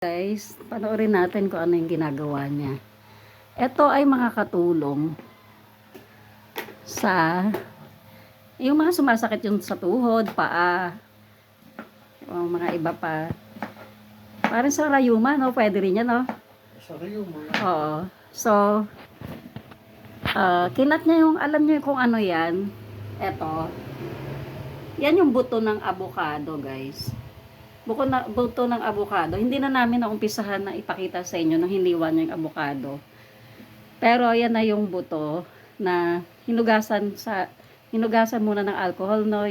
Guys, panoorin natin kung ano yung ginagawa niya. Ito ay mga katulong sa yung mga sumasakit yung sa tuhod, paa, o mga iba pa. Parang sa rayuma, no? Pwede rin yan, no? Sa rayuma. Oo. So, kinat niya yung, alam niyo kung ano yan. Ito. Yan yung buto ng avocado, guys. Buto ng avocado. Hindi na namin naumpisahan na ipakita sa inyo nang hiniwa niya yung avocado. Pero yan na yung buto na hinugasan muna ng alcohol, no,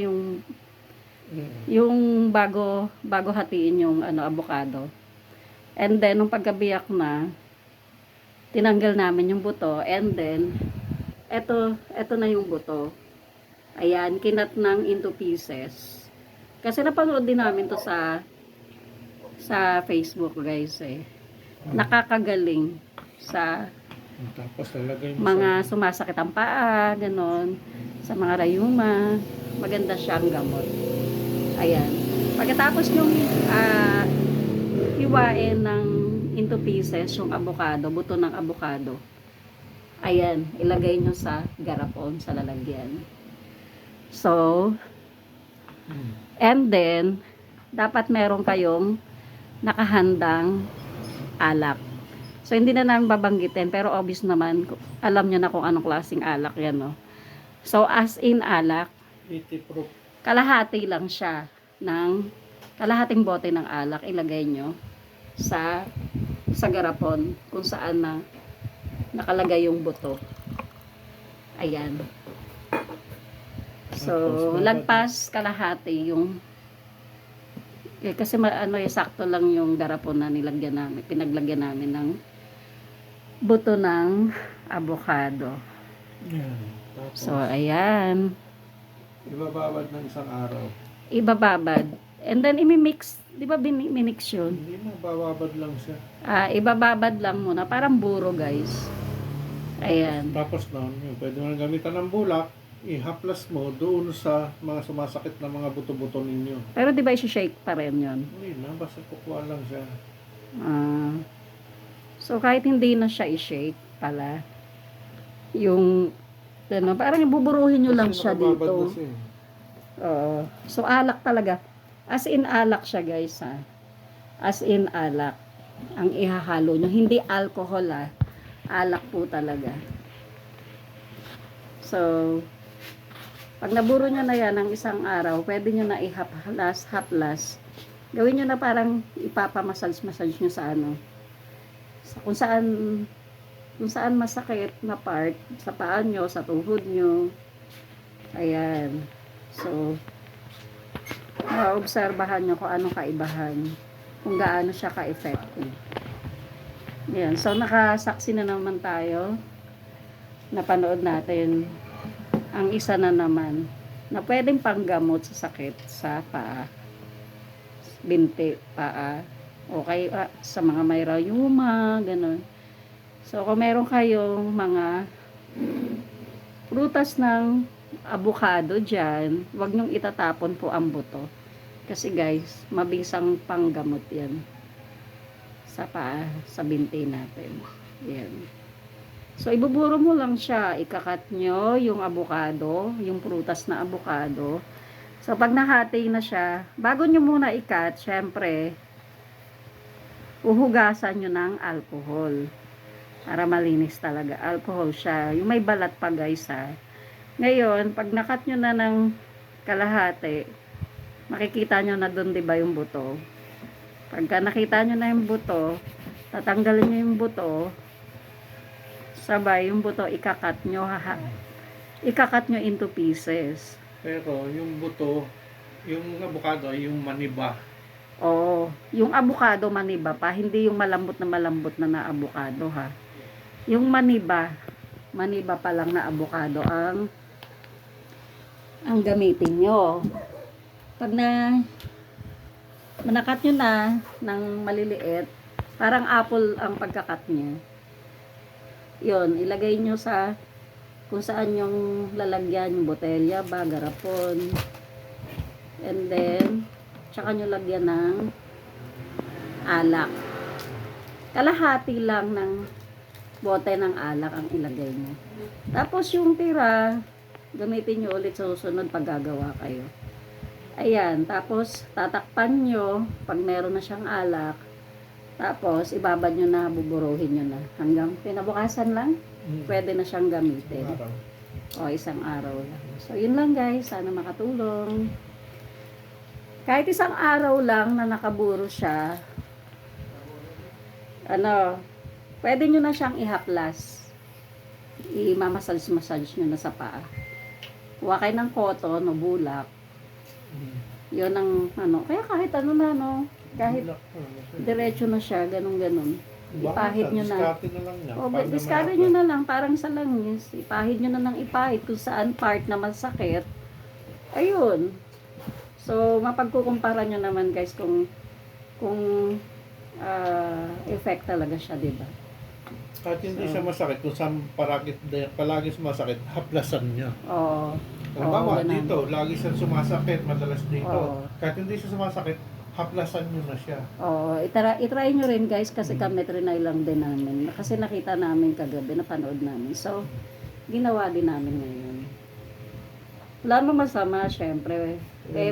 yung bago hatiin yung avocado. And then nung pagkabiyak na, tinanggal namin yung buto, and then eto na yung buto. Ayan, kinat ng into pieces. Kasi napanood din namin to sa Facebook, guys, eh. Nakakagaling sa Tapos lalagay mo mga sumasakit ang paa, ganon, sa mga rayuma. Maganda siyang gamot. Ayan. Pagkatapos yung hiwain ng into pieces yung avocado, buto ng avocado. Ayan, ilagay nyo sa garapon, sa lalagyan. So, and then, dapat meron kayong nakahandang alak. So, hindi na namin babanggitin, pero obvious naman, alam nyo na kung anong klaseng alak yan, no? So, as in alak, 80 proof. kalahati lang siya kalahating bote ng alak, ilagay nyo sa garapon, kung saan na nakalagay yung buto. Ayan. So, lagpas kalahati yung kasi sakto lang yung garapon na pinaglagyan namin ng buto ng avocado. Yan. Tapos, So, ayan. ibababad ng isang araw. Ibababad. And then, imimix. Di ba minix yun? Hindi na, bababad lang siya. Ibababad lang muna. Parang buro, guys. Ayan. Tapos noon, pwede mo nang gamitan ng bulak, ihaplas mo doon sa mga sumasakit na mga buto-buto ninyo. Pero di ba isi-shake pa rin yun? Hindi na, basta kukuha lang siya. So, kahit hindi na siya i-shake pala, yung, parang buburuhin nyo lang Kasi siya nakababad dito. na siya eh. So, alak talaga. As in alak siya, guys, ha. As in alak. Ang ihahalo nyo. Hindi alcohol, ha. Alak po talaga. So, pag naburo nyo na yan ng isang araw, pwede nyo na haplas. Gawin nyo na parang ipapamassage nyo sa kung saan masakit na part, sa paa nyo, sa tuhod nyo. Ayan. So, maobserbahan nyo kung anong kaibahan, kung gaano siya ka-effective. Ayan. So, nakasaksi na naman tayo. Napanood natin ang isa na naman na pwedeng panggamot sa sakit sa paa, binti, paa, o kaya sa mga may rayuma, ganun. So, kung meron kayong mga prutas ng avocado dyan, huwag nyong itatapon po ang buto. Kasi guys, mabisang panggamot yan sa paa, sa binti natin. Yan. So, ibuburo mo lang siya. Ikakat nyo yung avocado, yung prutas na avocado. So, pag nahati na siya, bago nyo muna ikat, syempre, uhugasan nyo ng alcohol. Para malinis talaga. Alcohol siya. Yung may balat pa, guys, ha. Ngayon, pag nakat nyo na ng kalahati, makikita nyo na doon, diba, yung buto. Pagka nakita nyo na yung buto, tatanggalin nyo yung buto, sabay, yung buto, ikakat nyo into pieces. Pero yung buto, yung avocado ay yung maniba. Oo, yung avocado maniba pa, hindi yung malambot na avocado, ha. Yung maniba pa lang na avocado ang gamitin nyo. Pag manakat nyo na ng maliliit, parang apple ang pagkakat nyo. Yun, ilagay nyo sa kung saan yung lalagyan, yung botelya ba, garapon. And then, tsaka nyo lagyan ng alak. kalahati lang ng bote ng alak ang ilagay nyo. Tapos yung tira, gamitin nyo ulit sa susunod pag gagawa kayo. Ayan, tapos tatakpan nyo pag meron na siyang alak. Tapos ibabad nyo na, buburuhin nyo na. Hanggang pinabukasan lang, pwede na siyang gamitin. Araw. O isang araw lang. So yun lang guys, sana makatulong. Kahit isang araw lang na nakaburo siya, pwede nyo na siyang ihaplas. I-massage nyo na sa paa. Huwa kayo ng cotton o bulak. Yun ang kaya kahit kahit diretso na siya, ganun. Ipahid nyo na. Diskarte na lang niya. O, Paano discard may nyo na lang, parang sa langis. Ipahid nyo na ng ipahid kung saan part na masakit. Ayun. So, mapagkukumpara nyo naman guys kung effect talaga siya, diba? Kahit hindi siya masakit, kung saan palagi sumasakit, haplasan niya. Oo. Halimbawa, ganun. dito, lagi siya sumasakit, madalas dito. Oo. Kahit hindi siya sumasakit, haplasan niyo na siya. Oo, itry nyo rin guys kasi kami trinay lang din namin. Kasi nakita namin kagabi, napanood namin. So, ginawa din namin ngayon. Wala namang masama, syempre. Eh,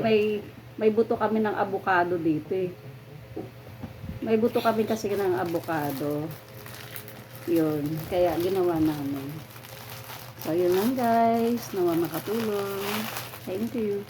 may buto kami ng avocado dito eh. May buto kami kasi ng avocado. Yun, kaya ginawa namin. So, yun lang guys. Nawa makatulong. Thank you.